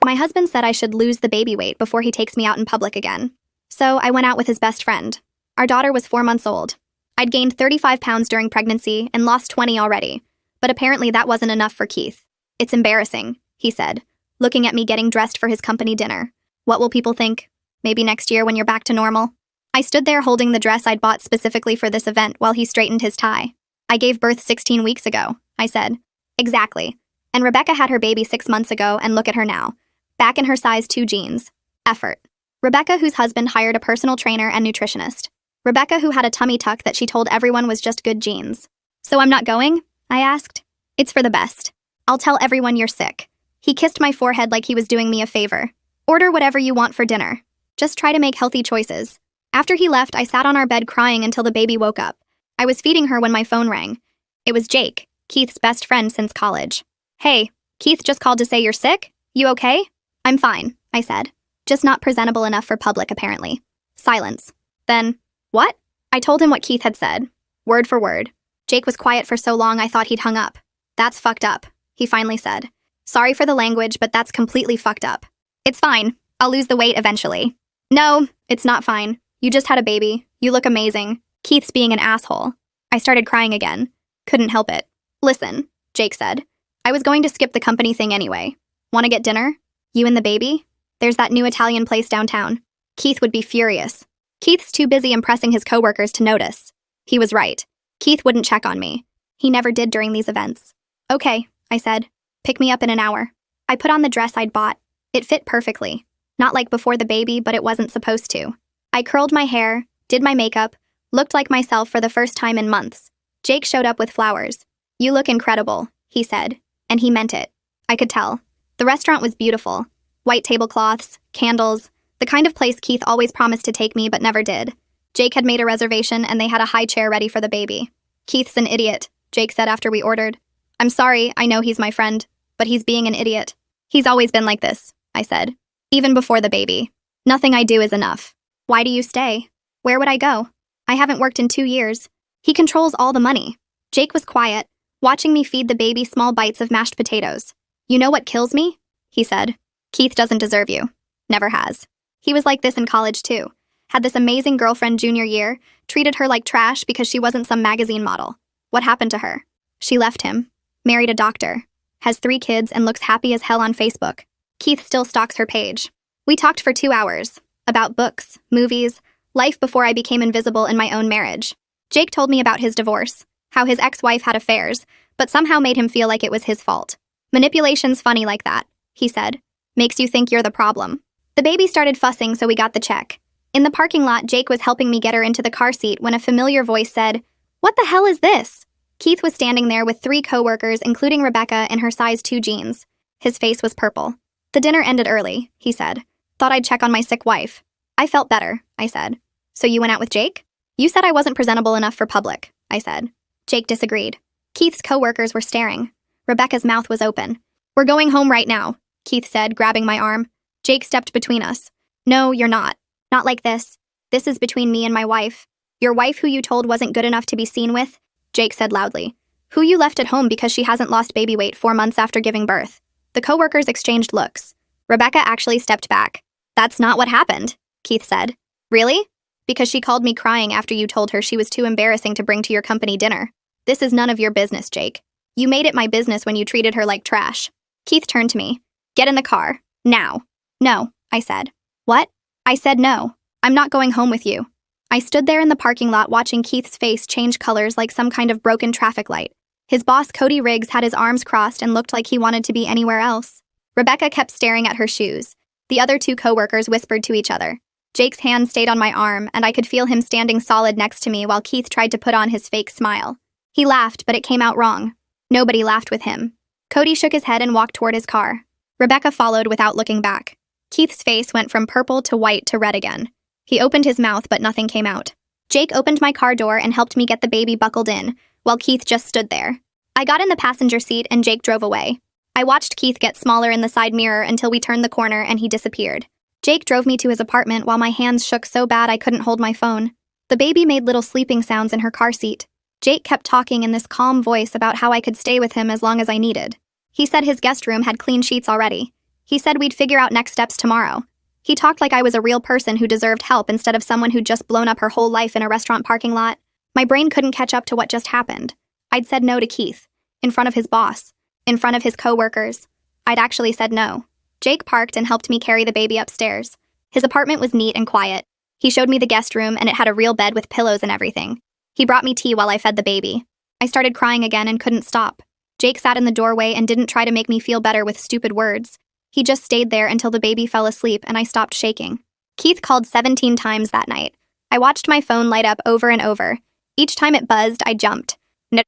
My husband said I should lose the baby weight before he takes me out in public again. So I went out with his best friend. Our daughter was 4 months old. I'd gained 35 pounds during pregnancy and lost 20 already, but apparently that wasn't enough for Keith. It's embarrassing, he said, looking at me getting dressed for his company dinner. What will people think? Maybe next year when you're back to normal? I stood there holding the dress I'd bought specifically for this event while he straightened his tie. I gave birth 16 weeks ago, I said. Exactly. And Rebecca had her baby 6 months ago, and look at her now. Back in her size 2 jeans. Effort. Rebecca, whose husband hired a personal trainer and nutritionist. Rebecca, who had a tummy tuck that she told everyone was just good genes. So I'm not going? I asked. It's for the best. I'll tell everyone you're sick. He kissed my forehead like he was doing me a favor. Order whatever you want for dinner. Just try to make healthy choices. After he left, I sat on our bed crying until the baby woke up. I was feeding her when my phone rang. It was Jake, Keith's best friend since college. Hey, Keith just called to say you're sick? You okay? I'm fine, I said. Just not presentable enough for public, apparently. Silence. Then, what? I told him what Keith had said. Word for word. Jake was quiet for so long I thought he'd hung up. That's fucked up, he finally said. Sorry for the language, but that's completely fucked up. It's fine. I'll lose the weight eventually. No, it's not fine. You just had a baby. You look amazing. Keith's being an asshole. I started crying again. Couldn't help it. Listen, Jake said. I was going to skip the company thing anyway. Want to get dinner? You and the baby? There's that new Italian place downtown. Keith would be furious. Keith's too busy impressing his coworkers to notice. He was right. Keith wouldn't check on me. He never did during these events. Okay, I said. Pick me up in an hour. I put on the dress I'd bought. It fit perfectly. Not like before the baby, but it wasn't supposed to. I curled my hair, did my makeup, looked like myself for the first time in months. Jake showed up with flowers. You look incredible, he said, and he meant it. I could tell. The restaurant was beautiful. White tablecloths, candles, the kind of place Keith always promised to take me but never did. Jake had made a reservation and they had a high chair ready for the baby. Keith's an idiot, Jake said after we ordered. I'm sorry, I know he's my friend, but he's being an idiot. He's always been like this, I said. Even before the baby. Nothing I do is enough. Why do you stay? Where would I go? I haven't worked in 2 years. He controls all the money. Jake was quiet, watching me feed the baby small bites of mashed potatoes. You know what kills me? He said. Keith doesn't deserve you. Never has. He was like this in college too. Had this amazing girlfriend junior year, treated her like trash because she wasn't some magazine model. What happened to her? She left him. Married a doctor. Has 3 kids and looks happy as hell on Facebook. Keith still stalks her page. We talked for 2 hours. About books, movies, life before I became invisible in my own marriage. Jake told me about his divorce, how his ex-wife had affairs, but somehow made him feel like it was his fault. Manipulation's funny like that, he said. Makes you think you're the problem. The baby started fussing, so we got the check. In the parking lot, Jake was helping me get her into the car seat when a familiar voice said, "What the hell is this?" Keith was standing there with 3 coworkers, including Rebecca in her size 2 jeans. His face was purple. The dinner ended early, he said. Thought I'd check on my sick wife. I felt better, I said. So you went out with Jake? You said I wasn't presentable enough for public, I said. Jake disagreed. Keith's coworkers were staring. Rebecca's mouth was open. We're going home right now, Keith said, grabbing my arm. Jake stepped between us. No, you're not. Not like this. This is between me and my wife. Your wife who you told wasn't good enough to be seen with? Jake said loudly. Who you left at home because she hasn't lost baby weight 4 months after giving birth. The coworkers exchanged looks. Rebecca actually stepped back. That's not what happened, Keith said. Really? Because she called me crying after you told her she was too embarrassing to bring to your company dinner. This is none of your business, Jake. You made it my business when you treated her like trash. Keith turned to me. Get in the car. Now. No, I said. What? I said no. I'm not going home with you. I stood there in the parking lot watching Keith's face change colors like some kind of broken traffic light. His boss, Cody Riggs, had his arms crossed and looked like he wanted to be anywhere else. Rebecca kept staring at her shoes. The other 2 coworkers whispered to each other. Jake's hand stayed on my arm, and I could feel him standing solid next to me while Keith tried to put on his fake smile. He laughed, but it came out wrong. Nobody laughed with him. Cody shook his head and walked toward his car. Rebecca followed without looking back. Keith's face went from purple to white to red again. He opened his mouth, but nothing came out. Jake opened my car door and helped me get the baby buckled in, while Keith just stood there. I got in the passenger seat and Jake drove away. I watched Keith get smaller in the side mirror until we turned the corner and he disappeared. Jake drove me to his apartment while my hands shook so bad I couldn't hold my phone. The baby made little sleeping sounds in her car seat. Jake kept talking in this calm voice about how I could stay with him as long as I needed. He said his guest room had clean sheets already. He said we'd figure out next steps tomorrow. He talked like I was a real person who deserved help instead of someone who'd just blown up her whole life in a restaurant parking lot. My brain couldn't catch up to what just happened. I'd said no to Keith, in front of his boss, in front of his coworkers. I'd actually said no. Jake parked and helped me carry the baby upstairs. His apartment was neat and quiet. He showed me the guest room, and it had a real bed with pillows and everything. He brought me tea while I fed the baby. I started crying again and couldn't stop. Jake sat in the doorway and didn't try to make me feel better with stupid words. He just stayed there until the baby fell asleep and I stopped shaking. Keith called 17 times that night. I watched my phone light up over and over. Each time it buzzed, I jumped.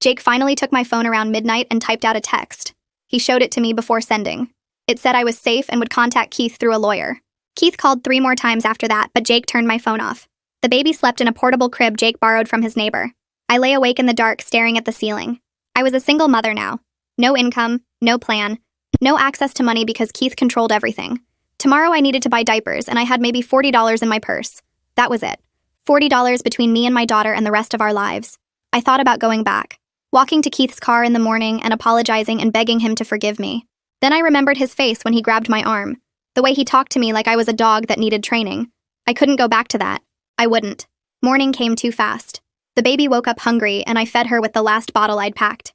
Jake finally took my phone around midnight and typed out a text. He showed it to me before sending. It said I was safe and would contact Keith through a lawyer. Keith called 3 more times after that, but Jake turned my phone off. The baby slept in a portable crib Jake borrowed from his neighbor. I lay awake in the dark, staring at the ceiling. I was a single mother now. No income, no plan, no access to money because Keith controlled everything. Tomorrow I needed to buy diapers, and I had maybe $40 in my purse. That was it. $40 between me and my daughter and the rest of our lives. I thought about going back, walking to Keith's car in the morning and apologizing and begging him to forgive me. Then I remembered his face when he grabbed my arm, the way he talked to me like I was a dog that needed training. I couldn't go back to that. I wouldn't. Morning came too fast. The baby woke up hungry, and I fed her with the last bottle I'd packed.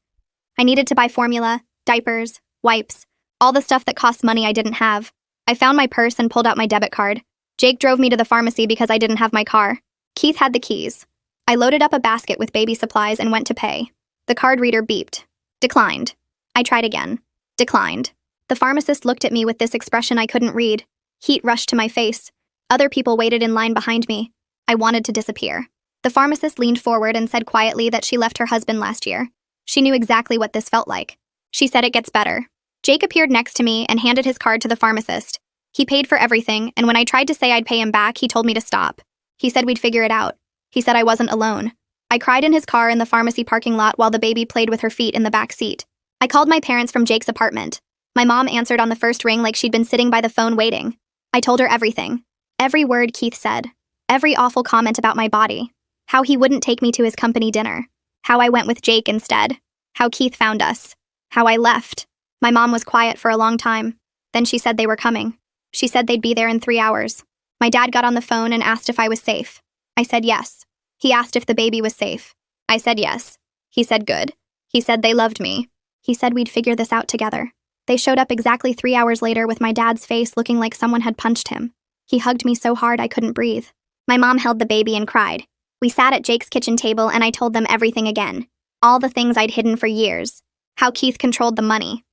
I needed to buy formula, diapers, wipes, all the stuff that cost money I didn't have. I found my purse and pulled out my debit card. Jake drove me to the pharmacy because I didn't have my car. Keith had the keys. I loaded up a basket with baby supplies and went to pay. The card reader beeped. Declined. I tried again. Declined. The pharmacist looked at me with this expression I couldn't read. Heat rushed to my face. Other people waited in line behind me. I wanted to disappear. The pharmacist leaned forward and said quietly that she left her husband last year. She knew exactly what this felt like. She said it gets better. Jake appeared next to me and handed his card to the pharmacist. He paid for everything, and when I tried to say I'd pay him back, he told me to stop. He said we'd figure it out. He said I wasn't alone. I cried in his car in the pharmacy parking lot while the baby played with her feet in the back seat. I called my parents from Jake's apartment. My mom answered on the first ring like she'd been sitting by the phone waiting. I told her everything. Every word Keith said. Every awful comment about my body. How he wouldn't take me to his company dinner. How I went with Jake instead. How Keith found us. How I left. My mom was quiet for a long time. Then she said they were coming. She said they'd be there in 3 hours. My dad got on the phone and asked if I was safe. I said yes. He asked if the baby was safe. I said yes. He said good. He said they loved me. He said we'd figure this out together. They showed up exactly 3 hours later with my dad's face looking like someone had punched him. He hugged me so hard I couldn't breathe. My mom held the baby and cried. We sat at Jake's kitchen table and I told them everything again. All the things I'd hidden for years. How Keith controlled the money.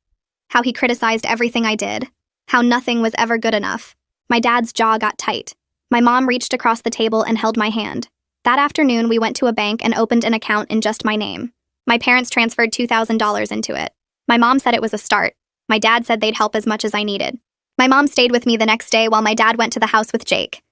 How he criticized everything I did. How nothing was ever good enough. My dad's jaw got tight. My mom reached across the table and held my hand. That afternoon, we went to a bank and opened an account in just my name. My parents transferred $2,000 into it. My mom said it was a start. My dad said they'd help as much as I needed. My mom stayed with me the next day while my dad went to the house with Jake.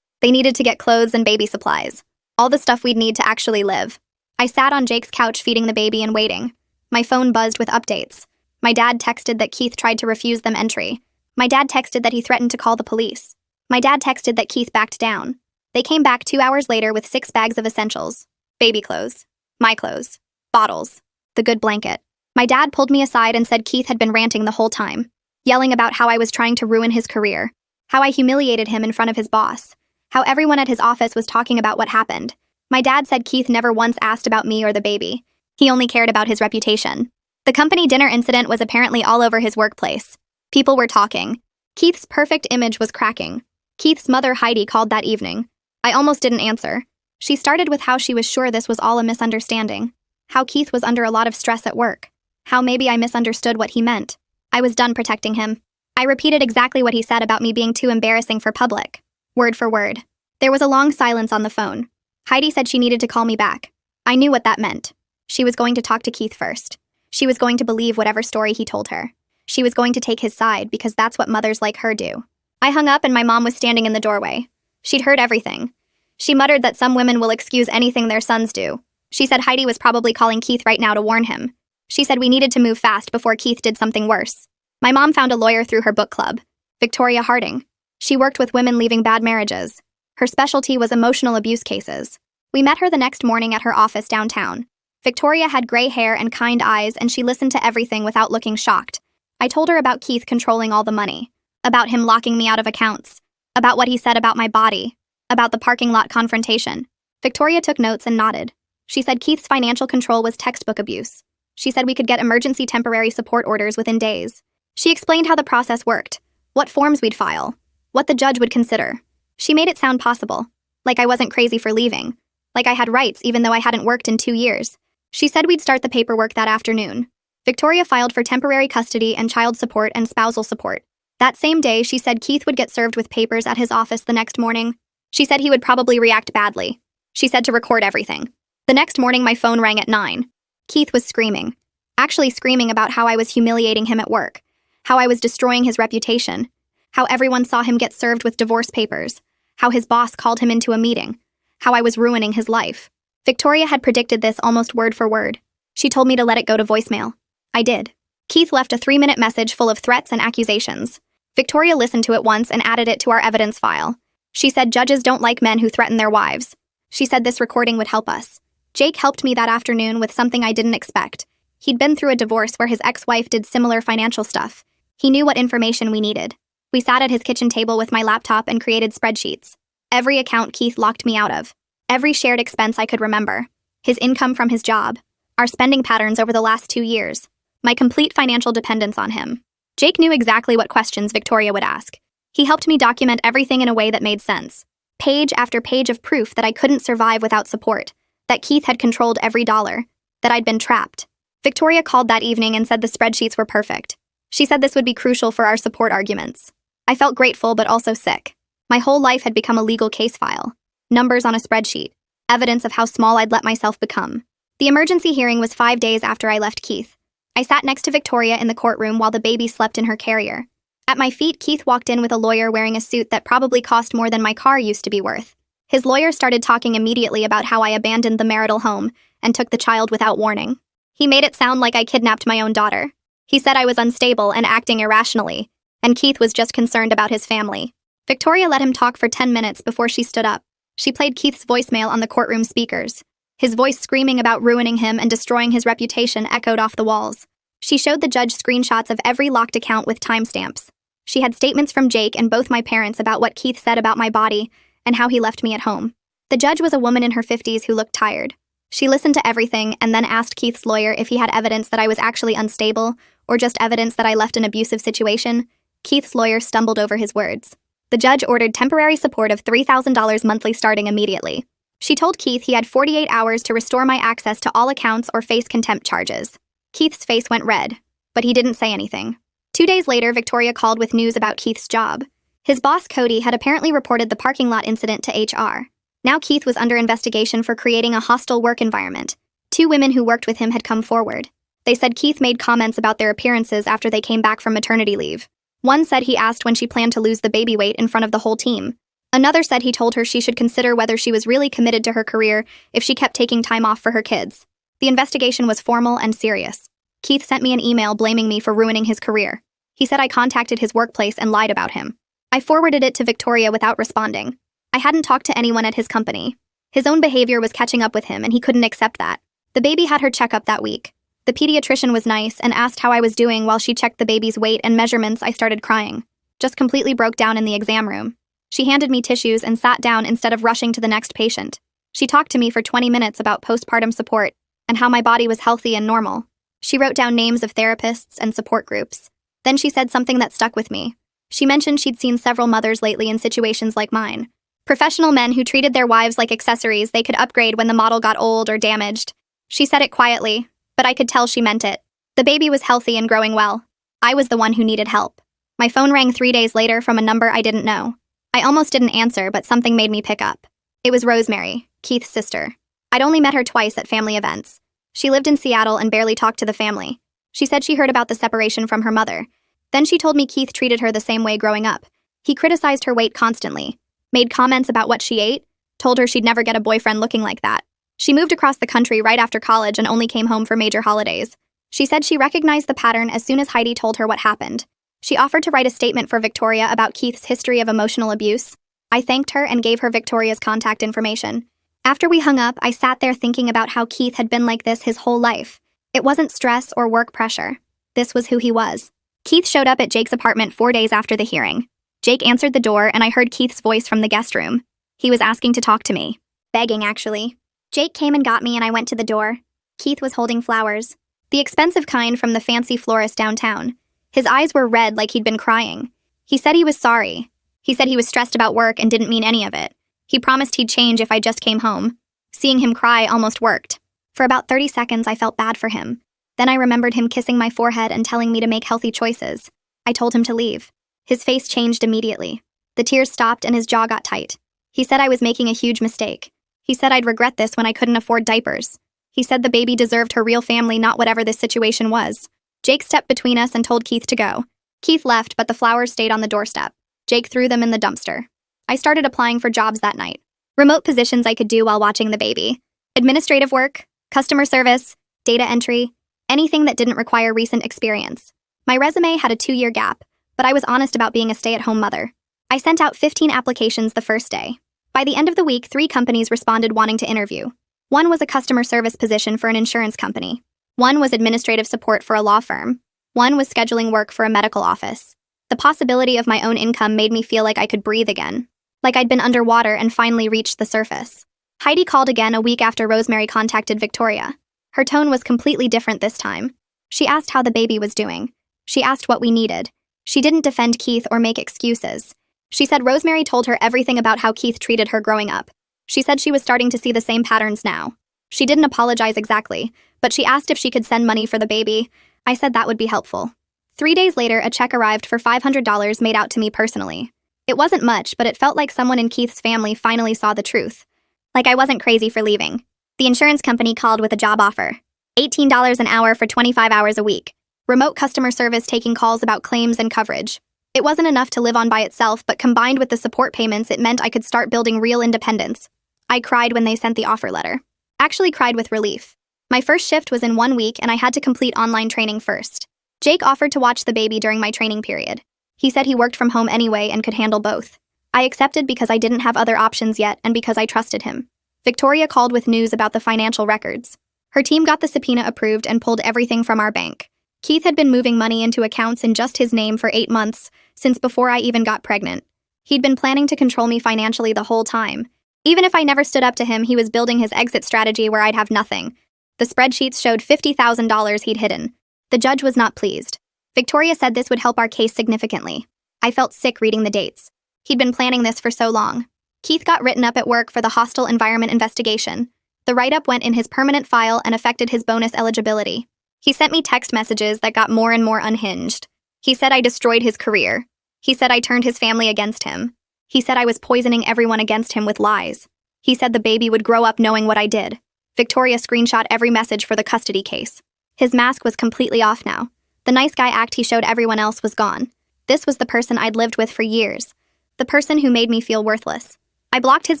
They needed to get clothes and baby supplies. All the stuff we'd need to actually live. I sat on Jake's couch feeding the baby and waiting. My phone buzzed with updates. My dad texted that Keith tried to refuse them entry. My dad texted that he threatened to call the police. My dad texted that Keith backed down. They came back 2 hours later with 6 bags of essentials. Baby clothes. My clothes. Bottles. The good blanket. My dad pulled me aside and said Keith had been ranting the whole time, yelling about how I was trying to ruin his career, how I humiliated him in front of his boss, how everyone at his office was talking about what happened. My dad said Keith never once asked about me or the baby. He only cared about his reputation. The company dinner incident was apparently all over his workplace. People were talking. Keith's perfect image was cracking. Keith's mother, Heidi, called that evening. I almost didn't answer. She started with how she was sure this was all a misunderstanding. How Keith was under a lot of stress at work. How maybe I misunderstood what he meant. I was done protecting him. I repeated exactly what he said about me being too embarrassing for public. Word for word. There was a long silence on the phone. Heidi said she needed to call me back. I knew what that meant. She was going to talk to Keith first. She was going to believe whatever story he told her. She was going to take his side because that's what mothers like her do. I hung up and my mom was standing in the doorway. She'd heard everything. She muttered that some women will excuse anything their sons do. She said Heidi was probably calling Keith right now to warn him. She said we needed to move fast before Keith did something worse. My mom found a lawyer through her book club, Victoria Harding. She worked with women leaving bad marriages. Her specialty was emotional abuse cases. We met her the next morning at her office downtown. Victoria had gray hair and kind eyes, and she listened to everything without looking shocked. I told her about Keith controlling all the money. about him locking me out of accounts, about what he said about my body, about the parking lot confrontation. Victoria took notes and nodded. She said Keith's financial control was textbook abuse. She said we could get emergency temporary support orders within days. She explained how the process worked, what forms we'd file, what the judge would consider. She made it sound possible, like I wasn't crazy for leaving, like I had rights even though I hadn't worked in 2 years. She said we'd start the paperwork that afternoon. Victoria filed for temporary custody and child support and spousal support. That same day, she said Keith would get served with papers at his office the next morning. She said he would probably react badly. She said to record everything. The next morning, my phone rang at 9. Keith was screaming. Actually screaming about how I was humiliating him at work, how I was destroying his reputation, how everyone saw him get served with divorce papers, how his boss called him into a meeting, how I was ruining his life. Victoria had predicted this almost word for word. She told me to let it go to voicemail. I did. Keith left a 3-minute message full of threats and accusations. Victoria listened to it once and added it to our evidence file. She said judges don't like men who threaten their wives. She said this recording would help us. Jake helped me that afternoon with something I didn't expect. He'd been through a divorce where his ex-wife did similar financial stuff. He knew what information we needed. We sat at his kitchen table with my laptop and created spreadsheets. Every account Keith locked me out of. Every shared expense I could remember. His income from his job. Our spending patterns over the last 2 years. My complete financial dependence on him. Jake knew exactly what questions Victoria would ask. He helped me document everything in a way that made sense. Page after page of proof that I couldn't survive without support. That Keith had controlled every dollar. That I'd been trapped. Victoria called that evening and said the spreadsheets were perfect. She said this would be crucial for our support arguments. I felt grateful but also sick. My whole life had become a legal case file. Numbers on a spreadsheet. Evidence of how small I'd let myself become. The emergency hearing was 5 days after I left Keith. I sat next to Victoria in the courtroom while the baby slept in her carrier. At my feet, Keith walked in with a lawyer wearing a suit that probably cost more than my car used to be worth. His lawyer started talking immediately about how I abandoned the marital home and took the child without warning. He made it sound like I kidnapped my own daughter. He said I was unstable and acting irrationally, and Keith was just concerned about his family. Victoria let him talk for 10 minutes before she stood up. She played Keith's voicemail on the courtroom speakers. His voice screaming about ruining him and destroying his reputation echoed off the walls. She showed the judge screenshots of every locked account with timestamps. She had statements from Jake and both my parents about what Keith said about my body and how he left me at home. The judge was a woman in her 50s who looked tired. She listened to everything and then asked Keith's lawyer if he had evidence that I was actually unstable or just evidence that I left an abusive situation. Keith's lawyer stumbled over his words. The judge ordered temporary support of $3,000 monthly starting immediately. She told Keith he had 48 hours to restore my access to all accounts or face contempt charges. Keith's face went red, but he didn't say anything. 2 days later, Victoria called with news about Keith's job. His boss, Cody, had apparently reported the parking lot incident to HR. Now Keith was under investigation for creating a hostile work environment. 2 women who worked with him had come forward. They said Keith made comments about their appearances after they came back from maternity leave. One said he asked when she planned to lose the baby weight in front of the whole team. Another said he told her she should consider whether she was really committed to her career if she kept taking time off for her kids. The investigation was formal and serious. Keith sent me an email blaming me for ruining his career. He said I contacted his workplace and lied about him. I forwarded it to Victoria without responding. I hadn't talked to anyone at his company. His own behavior was catching up with him, and he couldn't accept that. The baby had her checkup that week. The pediatrician was nice and asked how I was doing while she checked the baby's weight and measurements. I started crying. Just completely broke down in the exam room. She handed me tissues and sat down instead of rushing to the next patient. She talked to me for 20 minutes about postpartum support and how my body was healthy and normal. She wrote down names of therapists and support groups. Then she said something that stuck with me. She mentioned she'd seen several mothers lately in situations like mine. Professional men who treated their wives like accessories they could upgrade when the model got old or damaged. She said it quietly, but I could tell she meant it. The baby was healthy and growing well. I was the one who needed help. My phone rang 3 days later from a number I didn't know. I almost didn't answer, but something made me pick up. It was Rosemary, Keith's sister. I'd only met her twice at family events. She lived in Seattle and barely talked to the family. She said she heard about the separation from her mother. Then she told me Keith treated her the same way growing up. He criticized her weight constantly, made comments about what she ate, told her she'd never get a boyfriend looking like that. She moved across the country right after college and only came home for major holidays. She said she recognized the pattern as soon as Heidi told her what happened. She offered to write a statement for Victoria about Keith's history of emotional abuse. I thanked her and gave her Victoria's contact information. After we hung up, I sat there thinking about how Keith had been like this his whole life. It wasn't stress or work pressure. This was who he was. Keith showed up at Jake's apartment 4 days after the hearing. Jake answered the door, and I heard Keith's voice from the guest room. He was asking to talk to me. Begging, actually. Jake came and got me, and I went to the door. Keith was holding flowers. The expensive kind from the fancy florist downtown. His eyes were red like he'd been crying. He said he was sorry. He said he was stressed about work and didn't mean any of it. He promised he'd change if I just came home. Seeing him cry almost worked. For about 30 seconds, I felt bad for him. Then I remembered him kissing my forehead and telling me to make healthy choices. I told him to leave. His face changed immediately. The tears stopped and his jaw got tight. He said I was making a huge mistake. He said I'd regret this when I couldn't afford diapers. He said the baby deserved her real family, not whatever this situation was. Jake stepped between us and told Keith to go. Keith left, but the flowers stayed on the doorstep. Jake threw them in the dumpster. I started applying for jobs that night. Remote positions I could do while watching the baby. Administrative work, customer service, data entry, anything that didn't require recent experience. My resume had a 2-year gap, but I was honest about being a stay-at-home mother. I sent out 15 applications the first day. By the end of the week, 3 companies responded wanting to interview. One was a customer service position for an insurance company. One was administrative support for a law firm. One was scheduling work for a medical office. The possibility of my own income made me feel like I could breathe again, like I'd been underwater and finally reached the surface. Heidi called again a week after Rosemary contacted Victoria. Her tone was completely different this time. She asked how the baby was doing. She asked what we needed. She didn't defend Keith or make excuses. She said Rosemary told her everything about how Keith treated her growing up. She said she was starting to see the same patterns now. She didn't apologize exactly, but she asked if she could send money for the baby. I said that would be helpful. 3 days later, a check arrived for $500 made out to me personally. It wasn't much, but it felt like someone in Keith's family finally saw the truth. Like I wasn't crazy for leaving. The insurance company called with a job offer. $18 an hour for 25 hours a week. Remote customer service taking calls about claims and coverage. It wasn't enough to live on by itself, but combined with the support payments, it meant I could start building real independence. I cried when they sent the offer letter. Actually cried with relief. My first shift was in 1 week, and I had to complete online training first. Jake offered to watch the baby during my training period. He said he worked from home anyway and could handle both. I accepted because I didn't have other options yet and because I trusted him. Victoria called with news about the financial records. Her team got the subpoena approved and pulled everything from our bank. Keith had been moving money into accounts in just his name for 8 months, since before I even got pregnant. He'd been planning to control me financially the whole time. Even if I never stood up to him, he was building his exit strategy where I'd have nothing. The spreadsheets showed $50,000 he'd hidden. The judge was not pleased. Victoria said this would help our case significantly. I felt sick reading the dates. He'd been planning this for so long. Keith got written up at work for the hostile environment investigation. The write-up went in his permanent file and affected his bonus eligibility. He sent me text messages that got more and more unhinged. He said I destroyed his career. He said I turned his family against him. He said I was poisoning everyone against him with lies. He said the baby would grow up knowing what I did. Victoria screenshot every message for the custody case. His mask was completely off now. The nice guy act he showed everyone else was gone. This was the person I'd lived with for years. The person who made me feel worthless. I blocked his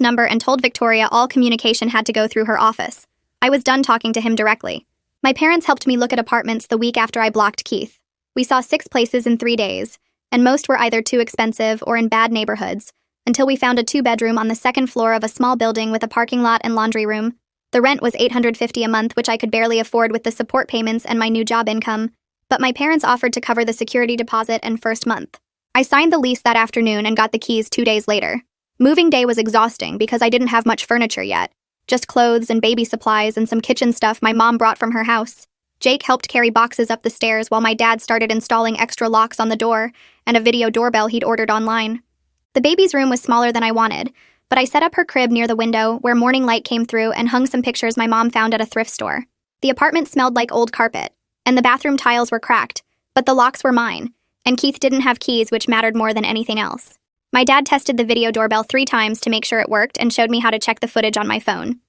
number and told Victoria all communication had to go through her office. I was done talking to him directly. My parents helped me look at apartments the week after I blocked Keith. We saw 6 places in 3 days, and most were either too expensive or in bad neighborhoods, until we found a 2-bedroom on the 2nd floor of a small building with a parking lot and laundry room. The rent was $850 a month, which I could barely afford with the support payments and my new job income, but my parents offered to cover the security deposit and first month. I signed the lease that afternoon and got the keys 2 days later. Moving day was exhausting because I didn't have much furniture yet. Just clothes and baby supplies and some kitchen stuff my mom brought from her house. Jake helped carry boxes up the stairs while my dad started installing extra locks on the door and a video doorbell he'd ordered online. The baby's room was smaller than I wanted, but I set up her crib near the window where morning light came through and hung some pictures my mom found at a thrift store. The apartment smelled like old carpet, and the bathroom tiles were cracked, but the locks were mine, and Keith didn't have keys, which mattered more than anything else. My dad tested the video doorbell 3 times to make sure it worked and showed me how to check the footage on my phone.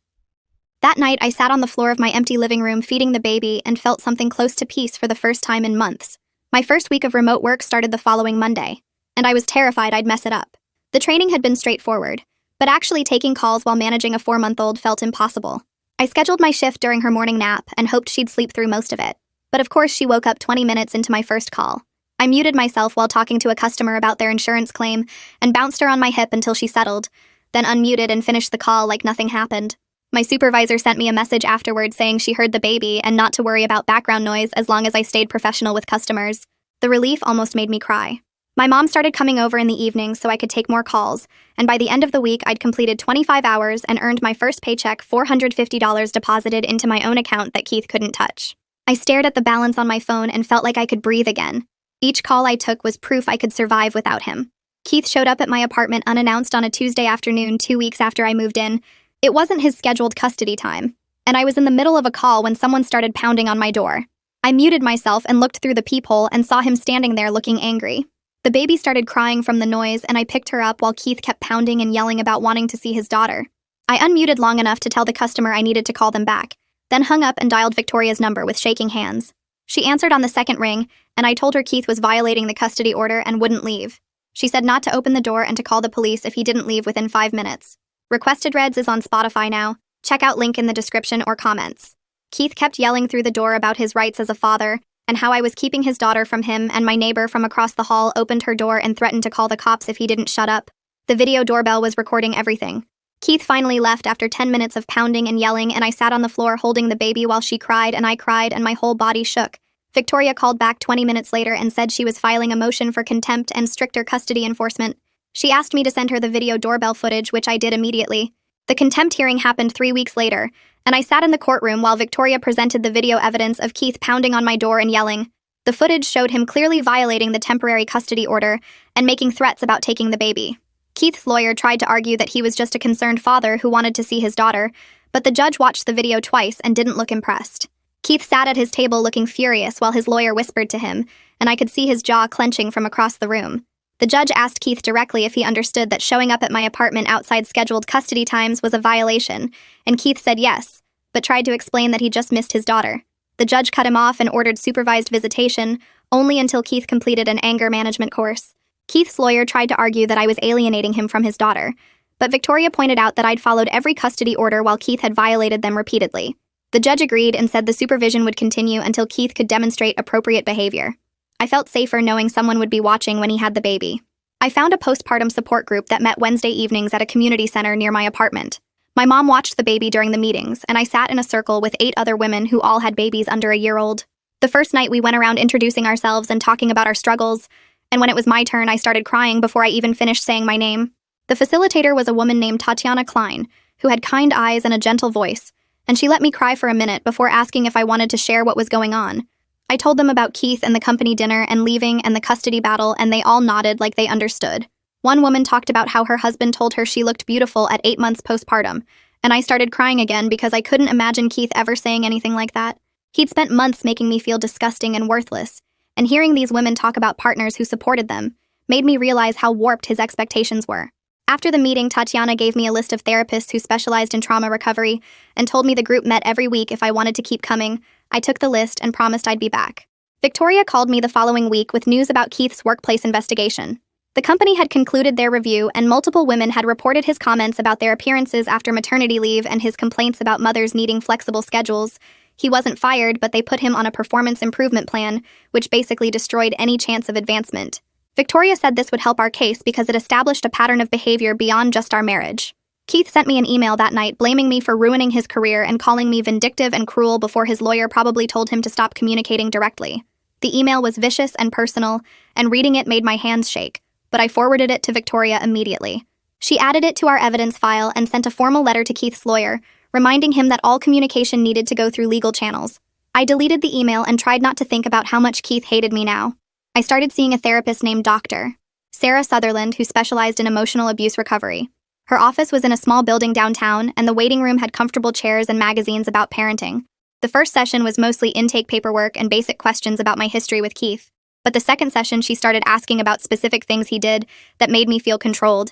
That night, I sat on the floor of my empty living room feeding the baby and felt something close to peace for the first time in months. My first week of remote work started the following Monday, and I was terrified I'd mess it up. The training had been straightforward, but actually taking calls while managing a 4-month-old felt impossible. I scheduled my shift during her morning nap and hoped she'd sleep through most of it. But of course, she woke up 20 minutes into my first call. I muted myself while talking to a customer about their insurance claim and bounced her on my hip until she settled, then unmuted and finished the call like nothing happened. My supervisor sent me a message afterward saying she heard the baby and not to worry about background noise as long as I stayed professional with customers. The The relief almost made me cry. My mom started coming over in the evenings so I could take more calls, and by the end of the week, I'd completed 25 hours and earned my first paycheck, $450 deposited into my own account that Keith couldn't touch. I stared at the balance on my phone and felt like I could breathe again. Each call I took was proof I could survive without him. Keith showed up at my apartment unannounced on a Tuesday afternoon 2 weeks after I moved in. It wasn't his scheduled custody time, and I was in the middle of a call when someone started pounding on my door. I muted myself and looked through the peephole and saw him standing there looking angry. The baby started crying from the noise, and I picked her up while Keith kept pounding and yelling about wanting to see his daughter. I unmuted long enough to tell the customer I needed to call them back, then hung up and dialed Victoria's number with shaking hands. She answered on the second ring, and I told her Keith was violating the custody order and wouldn't leave. She said not to open the door and to call the police if he didn't leave within 5 minutes. Requested Reds is on Spotify now. Check out link in the description or comments. Keith kept yelling through the door about his rights as a father, and how I was keeping his daughter from him, and my neighbor from across the hall opened her door and threatened to call the cops if he didn't shut up. The video doorbell was recording everything. Keith finally left after 10 minutes of pounding and yelling, and I sat on the floor holding the baby while she cried and I cried and my whole body shook. Victoria called back 20 minutes later and said she was filing a motion for contempt and stricter custody enforcement. She asked me to send her the video doorbell footage, which I did immediately. The contempt hearing happened 3 weeks later, and I sat in the courtroom while Victoria presented the video evidence of Keith pounding on my door and yelling. The footage showed him clearly violating the temporary custody order and making threats about taking the baby. Keith's lawyer tried to argue that he was just a concerned father who wanted to see his daughter, but the judge watched the video twice and didn't look impressed. Keith sat at his table looking furious while his lawyer whispered to him, and I could see his jaw clenching from across the room. The judge asked Keith directly if he understood that showing up at my apartment outside scheduled custody times was a violation, and Keith said yes, but tried to explain that he just missed his daughter. The judge cut him off and ordered supervised visitation, only until Keith completed an anger management course. Keith's lawyer tried to argue that I was alienating him from his daughter, but Victoria pointed out that I'd followed every custody order while Keith had violated them repeatedly. The judge agreed and said the supervision would continue until Keith could demonstrate appropriate behavior. I felt safer knowing someone would be watching when he had the baby. I found a postpartum support group that met Wednesday evenings at a community center near my apartment. My mom watched the baby during the meetings, and I sat in a circle with 8 other women who all had babies under a year old. The first night we went around introducing ourselves and talking about our struggles, and when it was my turn, I started crying before I even finished saying my name. The facilitator was a woman named Tatiana Klein, who had kind eyes and a gentle voice, and she let me cry for a minute before asking if I wanted to share what was going on. I told them about Keith and the company dinner and leaving and the custody battle, and they all nodded like they understood. One woman talked about how her husband told her she looked beautiful at 8 months postpartum, and I started crying again because I couldn't imagine Keith ever saying anything like that. He'd spent months making me feel disgusting and worthless, and hearing these women talk about partners who supported them made me realize how warped his expectations were. After the meeting, Tatiana gave me a list of therapists who specialized in trauma recovery and told me the group met every week if I wanted to keep coming. I took the list and promised I'd be back. Victoria called me the following week with news about Keith's workplace investigation. The company had concluded their review, and multiple women had reported his comments about their appearances after maternity leave and his complaints about mothers needing flexible schedules. He wasn't fired, but they put him on a performance improvement plan, which basically destroyed any chance of advancement. Victoria said this would help our case because it established a pattern of behavior beyond just our marriage. Keith sent me an email that night blaming me for ruining his career and calling me vindictive and cruel before his lawyer probably told him to stop communicating directly. The email was vicious and personal, and reading it made my hands shake, but I forwarded it to Victoria immediately. She added it to our evidence file and sent a formal letter to Keith's lawyer, reminding him that all communication needed to go through legal channels. I deleted the email and tried not to think about how much Keith hated me now. I started seeing a therapist named Dr. Sarah Sutherland, who specialized in emotional abuse recovery. Her office was in a small building downtown, and the waiting room had comfortable chairs and magazines about parenting. The first session was mostly intake paperwork and basic questions about my history with Keith, but the second session she started asking about specific things he did that made me feel controlled.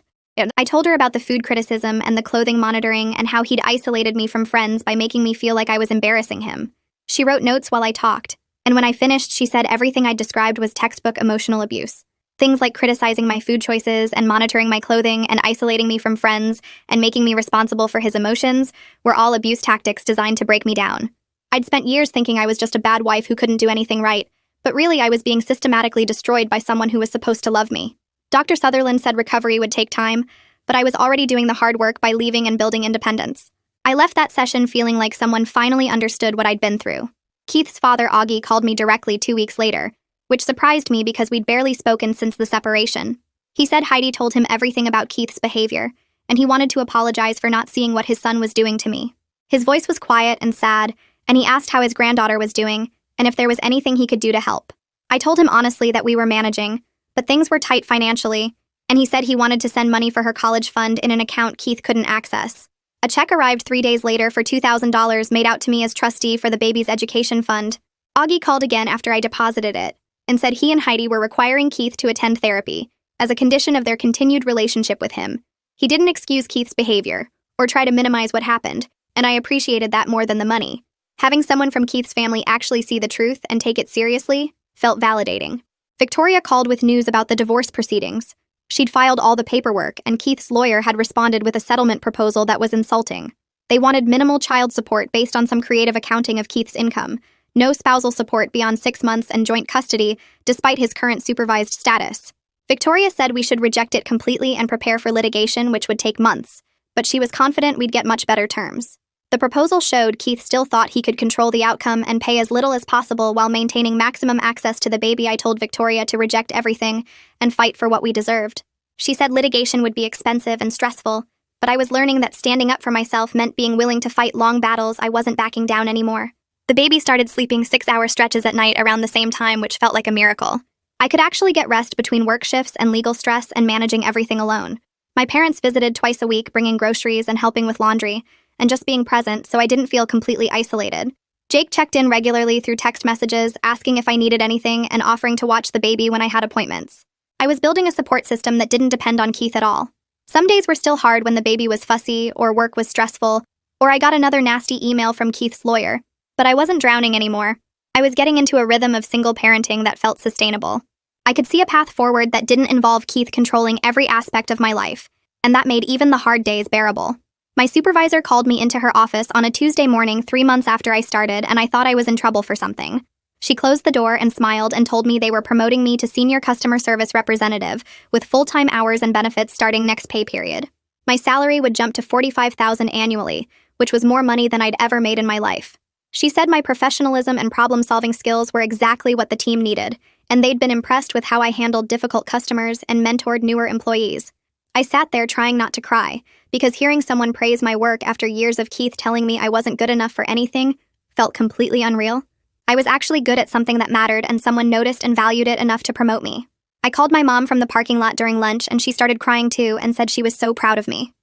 I told her about the food criticism and the clothing monitoring and how he'd isolated me from friends by making me feel like I was embarrassing him. She wrote notes while I talked, and when I finished, she said everything I described was textbook emotional abuse. Things like criticizing my food choices and monitoring my clothing and isolating me from friends and making me responsible for his emotions were all abuse tactics designed to break me down. I'd spent years thinking I was just a bad wife who couldn't do anything right, but really I was being systematically destroyed by someone who was supposed to love me. Dr. Sutherland said recovery would take time, but I was already doing the hard work by leaving and building independence. I left that session feeling like someone finally understood what I'd been through. Keith's father, Augie, called me directly 2 weeks later, which surprised me because we'd barely spoken since the separation. He said Heidi told him everything about Keith's behavior, and he wanted to apologize for not seeing what his son was doing to me. His voice was quiet and sad, and he asked how his granddaughter was doing and if there was anything he could do to help. I told him honestly that we were managing, but things were tight financially, and he said he wanted to send money for her college fund in an account Keith couldn't access. A check arrived 3 days later for $2,000 made out to me as trustee for the baby's education fund. Augie called again after I deposited it and said he and Heidi were requiring Keith to attend therapy as a condition of their continued relationship with him. He didn't excuse Keith's behavior or try to minimize what happened, and I appreciated that more than the money. Having someone from Keith's family actually see the truth and take it seriously felt validating. Victoria called with news about the divorce proceedings. She'd filed all the paperwork, and Keith's lawyer had responded with a settlement proposal that was insulting. They wanted minimal child support based on some creative accounting of Keith's income, no spousal support beyond 6 months, and joint custody, despite his current supervised status. Victoria said we should reject it completely and prepare for litigation, which would take months, but she was confident we'd get much better terms. The proposal showed Keith still thought he could control the outcome and pay as little as possible while maintaining maximum access to the baby. I told Victoria to reject everything and fight for what we deserved. She said litigation would be expensive and stressful, but I was learning that standing up for myself meant being willing to fight long battles. I wasn't backing down anymore. The baby started sleeping 6-hour stretches at night around the same time, which felt like a miracle. I could actually get rest between work shifts and legal stress and managing everything alone. My parents visited twice a week, bringing groceries and helping with laundry, and just being present, so I didn't feel completely isolated. Jake checked in regularly through text messages, asking if I needed anything and offering to watch the baby when I had appointments. I was building a support system that didn't depend on Keith at all. Some days were still hard when the baby was fussy or work was stressful, or I got another nasty email from Keith's lawyer, but I wasn't drowning anymore. I was getting into a rhythm of single parenting that felt sustainable. I could see a path forward that didn't involve Keith controlling every aspect of my life, and that made even the hard days bearable. My supervisor called me into her office on a Tuesday morning 3 months after I started, and I thought I was in trouble for something. She closed the door and smiled and told me they were promoting me to senior customer service representative with full-time hours and benefits starting next pay period. My salary would jump to $45,000 annually, which was more money than I'd ever made in my life. She said my professionalism and problem-solving skills were exactly what the team needed, and they'd been impressed with how I handled difficult customers and mentored newer employees. I sat there trying not to cry, because hearing someone praise my work after years of Keith telling me I wasn't good enough for anything felt completely unreal. I was actually good at something that mattered, and someone noticed and valued it enough to promote me. I called my mom from the parking lot during lunch, and she started crying too and said she was so proud of me.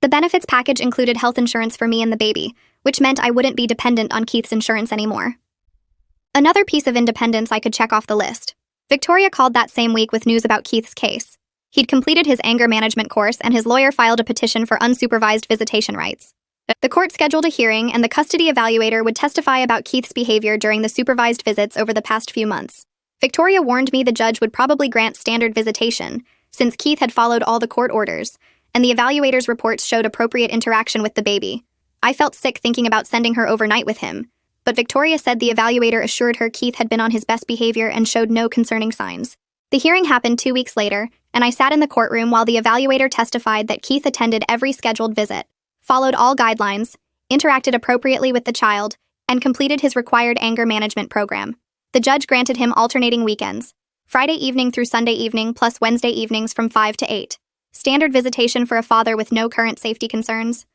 The benefits package included health insurance for me and the baby, which meant I wouldn't be dependent on Keith's insurance anymore. Another piece of independence I could check off the list. Victoria called that same week with news about Keith's case. He'd completed his anger management course, and his lawyer filed a petition for unsupervised visitation rights. The court scheduled a hearing, and the custody evaluator would testify about Keith's behavior during the supervised visits over the past few months. Victoria warned me the judge would probably grant standard visitation, since Keith had followed all the court orders, and the evaluator's reports showed appropriate interaction with the baby. I felt sick thinking about sending her overnight with him, but Victoria said the evaluator assured her Keith had been on his best behavior and showed no concerning signs. The hearing happened 2 weeks later, and I sat in the courtroom while the evaluator testified that Keith attended every scheduled visit, followed all guidelines, interacted appropriately with the child, and completed his required anger management program. The judge granted him alternating weekends, Friday evening through Sunday evening plus Wednesday evenings from 5 to 8. Standard visitation for a father with no current safety concerns.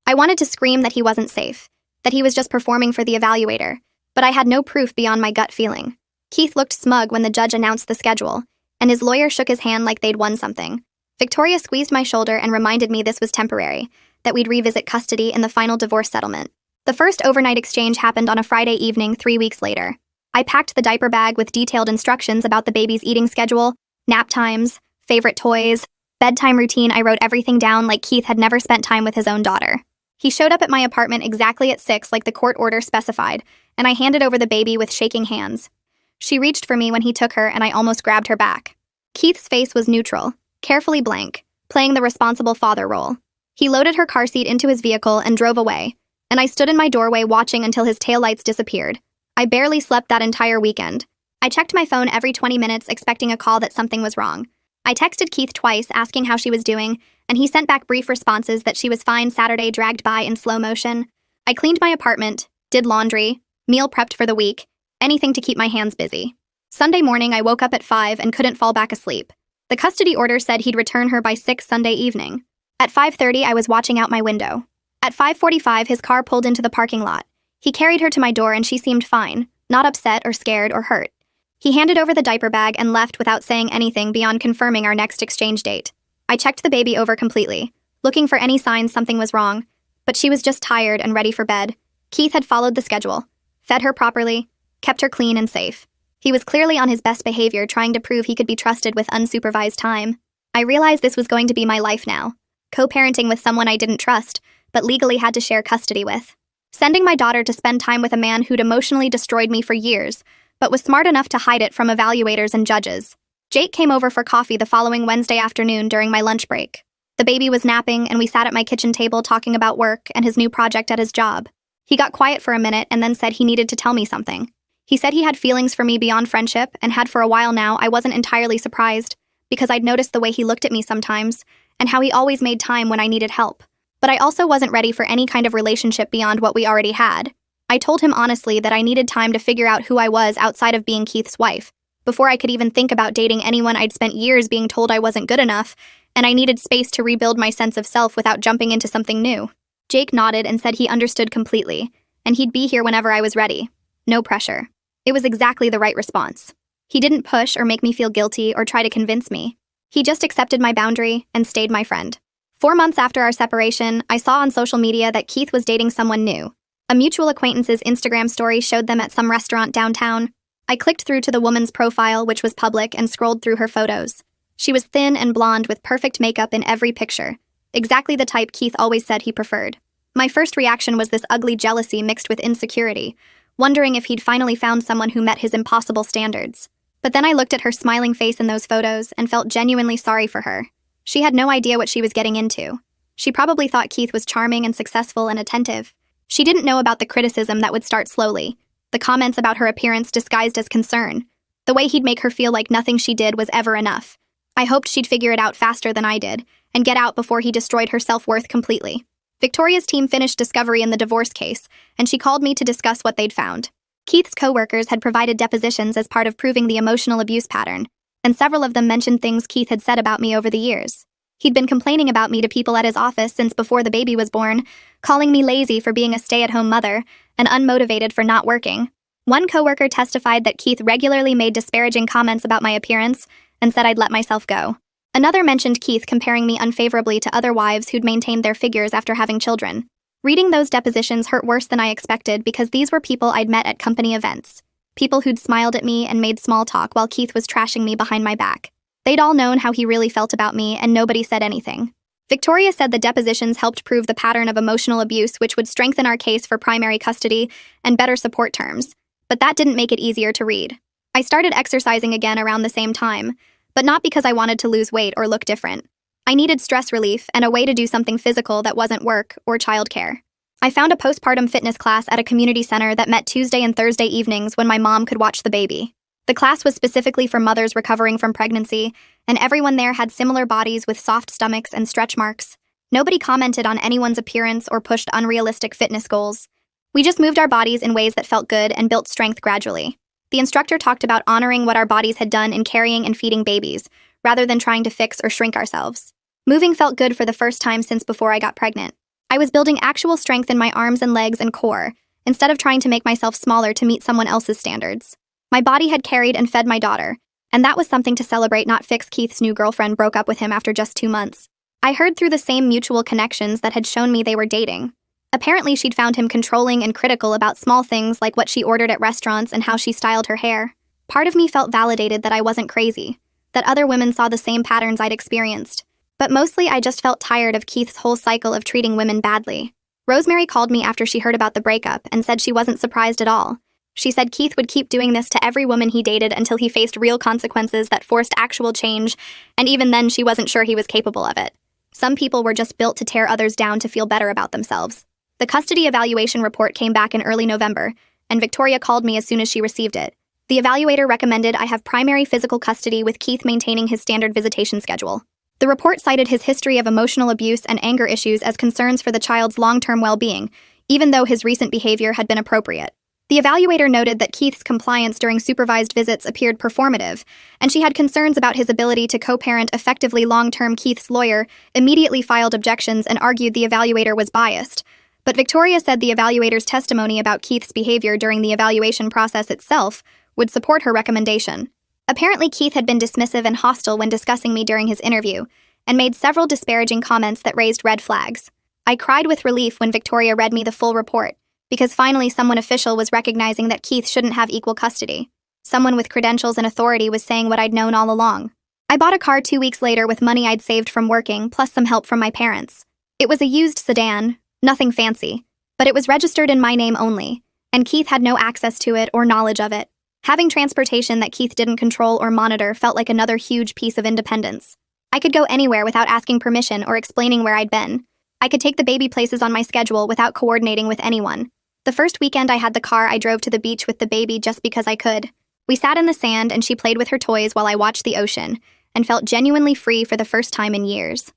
I wanted to scream that he wasn't safe, that he was just performing for the evaluator, but I had no proof beyond my gut feeling. Keith looked smug when the judge announced the schedule, and his lawyer shook his hand like they'd won something. Victoria squeezed my shoulder and reminded me this was temporary, that we'd revisit custody in the final divorce settlement. The first overnight exchange happened on a Friday evening 3 weeks later. I packed the diaper bag with detailed instructions about the baby's eating schedule, nap times, favorite toys, bedtime routine. I wrote everything down like Keith had never spent time with his own daughter. He showed up at my apartment exactly at 6 like the court order specified, and I handed over the baby with shaking hands. She reached for me when he took her, and I almost grabbed her back. Keith's face was neutral, carefully blank, playing the responsible father role. He loaded her car seat into his vehicle and drove away, and I stood in my doorway watching until his taillights disappeared. I barely slept that entire weekend. I checked my phone every 20 minutes expecting a call that something was wrong. I texted Keith twice asking how she was doing, and he sent back brief responses that she was fine. Saturday dragged by in slow motion. I cleaned my apartment, did laundry, meal prepped for the week, anything to keep my hands busy. Sunday morning, I woke up at 5 and couldn't fall back asleep. The custody order said he'd return her by 6 Sunday evening. At 5:30, I was watching out my window. At 5:45, his car pulled into the parking lot. He carried her to my door and she seemed fine, not upset or scared or hurt. He handed over the diaper bag and left without saying anything beyond confirming our next exchange date. I checked the baby over completely, looking for any signs something was wrong, but she was just tired and ready for bed. Keith had followed the schedule, fed her properly, kept her clean and safe. He was clearly on his best behavior, trying to prove he could be trusted with unsupervised time. I realized this was going to be my life now, co-parenting with someone I didn't trust, but legally had to share custody with. Sending my daughter to spend time with a man who'd emotionally destroyed me for years, but was smart enough to hide it from evaluators and judges. Jake came over for coffee the following Wednesday afternoon during my lunch break. The baby was napping, and we sat at my kitchen table talking about work and his new project at his job. He got quiet for a minute and then said he needed to tell me something. He said he had feelings for me beyond friendship and had for a while now. I wasn't entirely surprised, because I'd noticed the way he looked at me sometimes and how he always made time when I needed help. But I also wasn't ready for any kind of relationship beyond what we already had. I told him honestly that I needed time to figure out who I was outside of being Keith's wife, before I could even think about dating anyone. I'd spent years being told I wasn't good enough, and I needed space to rebuild my sense of self without jumping into something new. Jake nodded and said he understood completely, and he'd be here whenever I was ready. No pressure. It was exactly the right response. He didn't push or make me feel guilty or try to convince me. He just accepted my boundary and stayed my friend. 4 months after our separation, I saw on social media that Keith was dating someone new. A mutual acquaintance's Instagram story showed them at some restaurant downtown. I clicked through to the woman's profile, which was public, and scrolled through her photos. She was thin and blonde with perfect makeup in every picture, exactly the type Keith always said he preferred. My first reaction was this ugly jealousy mixed with insecurity, wondering if he'd finally found someone who met his impossible standards. But then I looked at her smiling face in those photos and felt genuinely sorry for her. She had no idea what she was getting into. She probably thought Keith was charming and successful and attentive. She didn't know about the criticism that would start slowly, the comments about her appearance disguised as concern, the way he'd make her feel like nothing she did was ever enough. I hoped she'd figure it out faster than I did, and get out before he destroyed her self-worth completely. Victoria's team finished discovery in the divorce case, and she called me to discuss what they'd found. Keith's co-workers had provided depositions as part of proving the emotional abuse pattern, and several of them mentioned things Keith had said about me over the years. He'd been complaining about me to people at his office since before the baby was born, calling me lazy for being a stay-at-home mother and unmotivated for not working. One coworker testified that Keith regularly made disparaging comments about my appearance and said I'd let myself go. Another mentioned Keith comparing me unfavorably to other wives who'd maintained their figures after having children. Reading those depositions hurt worse than I expected because these were people I'd met at company events. People who'd smiled at me and made small talk while Keith was trashing me behind my back. They'd all known how he really felt about me, and nobody said anything. Victoria said the depositions helped prove the pattern of emotional abuse, which would strengthen our case for primary custody and better support terms. But that didn't make it easier to read. I started exercising again around the same time, but not because I wanted to lose weight or look different. I needed stress relief and a way to do something physical that wasn't work or childcare. I found a postpartum fitness class at a community center that met Tuesday and Thursday evenings when my mom could watch the baby. The class was specifically for mothers recovering from pregnancy, and everyone there had similar bodies with soft stomachs and stretch marks. Nobody commented on anyone's appearance or pushed unrealistic fitness goals. We just moved our bodies in ways that felt good and built strength gradually. The instructor talked about honoring what our bodies had done in carrying and feeding babies, rather than trying to fix or shrink ourselves. Moving felt good for the first time since before I got pregnant. I was building actual strength in my arms and legs and core, instead of trying to make myself smaller to meet someone else's standards. My body had carried and fed my daughter, and that was something to celebrate, not fix. Keith's new girlfriend broke up with him after just 2 months. I heard through the same mutual connections that had shown me they were dating. Apparently, she'd found him controlling and critical about small things like what she ordered at restaurants and how she styled her hair. Part of me felt validated that I wasn't crazy, that other women saw the same patterns I'd experienced. But mostly, I just felt tired of Keith's whole cycle of treating women badly. Rosemary called me after she heard about the breakup and said she wasn't surprised at all. She said Keith would keep doing this to every woman he dated until he faced real consequences that forced actual change, and even then she wasn't sure he was capable of it. Some people were just built to tear others down to feel better about themselves. The custody evaluation report came back in early November, and Victoria called me as soon as she received it. The evaluator recommended I have primary physical custody with Keith maintaining his standard visitation schedule. The report cited his history of emotional abuse and anger issues as concerns for the child's long-term well-being, even though his recent behavior had been appropriate. The evaluator noted that Keith's compliance during supervised visits appeared performative, and she had concerns about his ability to co-parent effectively long-term. Keith's lawyer immediately filed objections and argued the evaluator was biased. But Victoria said the evaluator's testimony about Keith's behavior during the evaluation process itself would support her recommendation. Apparently, Keith had been dismissive and hostile when discussing me during his interview, and made several disparaging comments that raised red flags. I cried with relief when Victoria read me the full report, because finally someone official was recognizing that Keith shouldn't have equal custody. Someone with credentials and authority was saying what I'd known all along. I bought a car 2 weeks later with money I'd saved from working, plus some help from my parents. It was a used sedan, nothing fancy, but it was registered in my name only, and Keith had no access to it or knowledge of it. Having transportation that Keith didn't control or monitor felt like another huge piece of independence. I could go anywhere without asking permission or explaining where I'd been. I could take the baby places on my schedule without coordinating with anyone. The first weekend I had the car, I drove to the beach with the baby just because I could. We sat in the sand and she played with her toys while I watched the ocean, and felt genuinely free for the first time in years.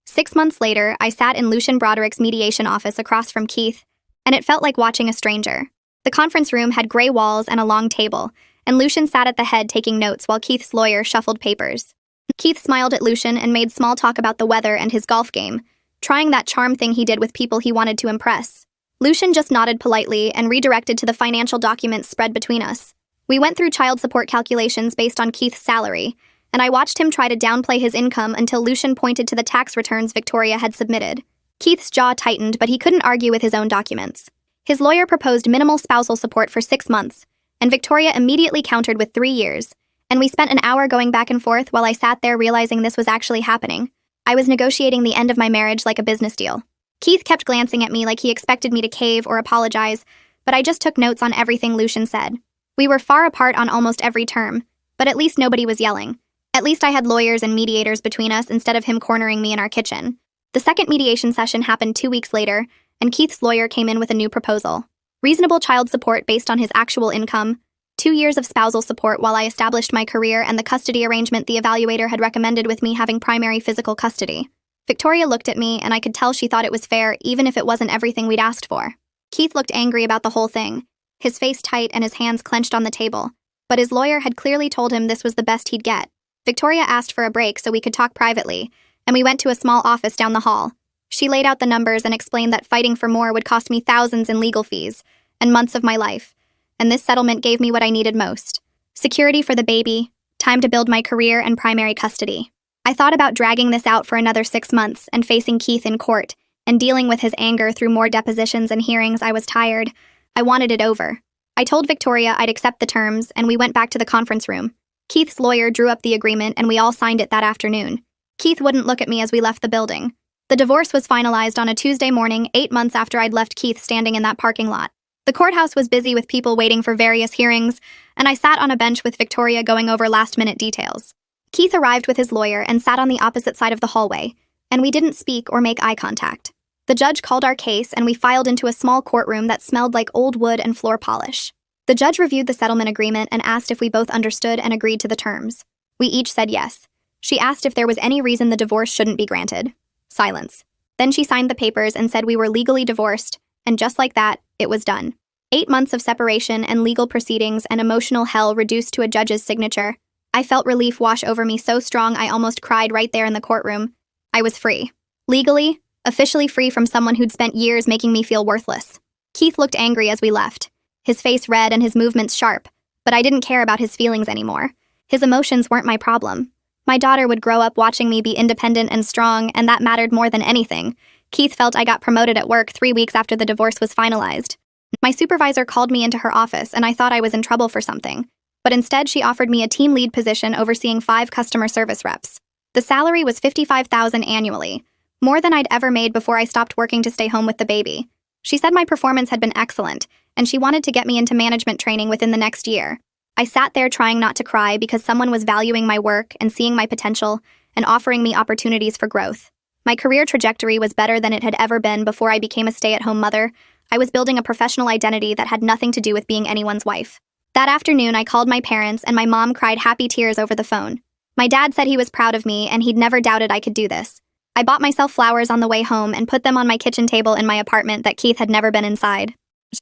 6 months later, I sat in Lucian Broderick's mediation office across from Keith, and it felt like watching a stranger. The conference room had gray walls and a long table, and Lucian sat at the head taking notes while Keith's lawyer shuffled papers. Keith smiled at Lucian and made small talk about the weather and his golf game, trying that charm thing he did with people he wanted to impress. Lucian just nodded politely and redirected to the financial documents spread between us. We went through child support calculations based on Keith's salary, and I watched him try to downplay his income until Lucian pointed to the tax returns Victoria had submitted. Keith's jaw tightened, but he couldn't argue with his own documents. His lawyer proposed minimal spousal support for 6 months, and Victoria immediately countered with 3 years, and we spent an hour going back and forth while I sat there realizing this was actually happening. I was negotiating the end of my marriage like a business deal. Keith kept glancing at me like he expected me to cave or apologize, but I just took notes on everything Lucian said. We were far apart on almost every term, but at least nobody was yelling. At least I had lawyers and mediators between us instead of him cornering me in our kitchen. The second mediation session happened 2 weeks later, and Keith's lawyer came in with a new proposal. Reasonable child support based on his actual income, 2 years of spousal support while I established my career, and the custody arrangement the evaluator had recommended with me having primary physical custody. Victoria looked at me, and I could tell she thought it was fair even if it wasn't everything we'd asked for. Keith looked angry about the whole thing, his face tight and his hands clenched on the table, but his lawyer had clearly told him this was the best he'd get. Victoria asked for a break so we could talk privately, and we went to a small office down the hall. She laid out the numbers and explained that fighting for more would cost me thousands in legal fees and months of my life, and this settlement gave me what I needed most: security for the baby, time to build my career, and primary custody. I thought about dragging this out for another 6 months and facing Keith in court and dealing with his anger through more depositions and hearings. I was tired. I wanted it over. I told Victoria I'd accept the terms, and we went back to the conference room. Keith's lawyer drew up the agreement, and we all signed it that afternoon. Keith wouldn't look at me as we left the building. The divorce was finalized on a Tuesday morning, 8 months after I'd left Keith standing in that parking lot. The courthouse was busy with people waiting for various hearings, and I sat on a bench with Victoria going over last-minute details. Keith arrived with his lawyer and sat on the opposite side of the hallway, and we didn't speak or make eye contact. The judge called our case, and we filed into a small courtroom that smelled like old wood and floor polish. The judge reviewed the settlement agreement and asked if we both understood and agreed to the terms. We each said yes. She asked if there was any reason the divorce shouldn't be granted. Silence. Then she signed the papers and said we were legally divorced, and just like that, it was done. 8 months of separation and legal proceedings and emotional hell reduced to a judge's signature. I felt relief wash over me so strong I almost cried right there in the courtroom. I was free. Legally, officially free from someone who'd spent years making me feel worthless. Keith looked angry as we left, his face red and his movements sharp, but I didn't care about his feelings anymore. His emotions weren't my problem. My daughter would grow up watching me be independent and strong, and that mattered more than anything. Keith felt I got promoted at work 3 weeks after the divorce was finalized. My supervisor called me into her office, and I thought I was in trouble for something. But instead, she offered me a team lead position overseeing 5 customer service reps. The salary was $55,000 annually, more than I'd ever made before I stopped working to stay home with the baby. She said my performance had been excellent, and she wanted to get me into management training within the next year. I sat there trying not to cry because someone was valuing my work and seeing my potential and offering me opportunities for growth. My career trajectory was better than it had ever been before I became a stay-at-home mother. I was building a professional identity that had nothing to do with being anyone's wife. That afternoon, I called my parents, and my mom cried happy tears over the phone. My dad said he was proud of me, and he'd never doubted I could do this. I bought myself flowers on the way home and put them on my kitchen table in my apartment that Keith had never been inside.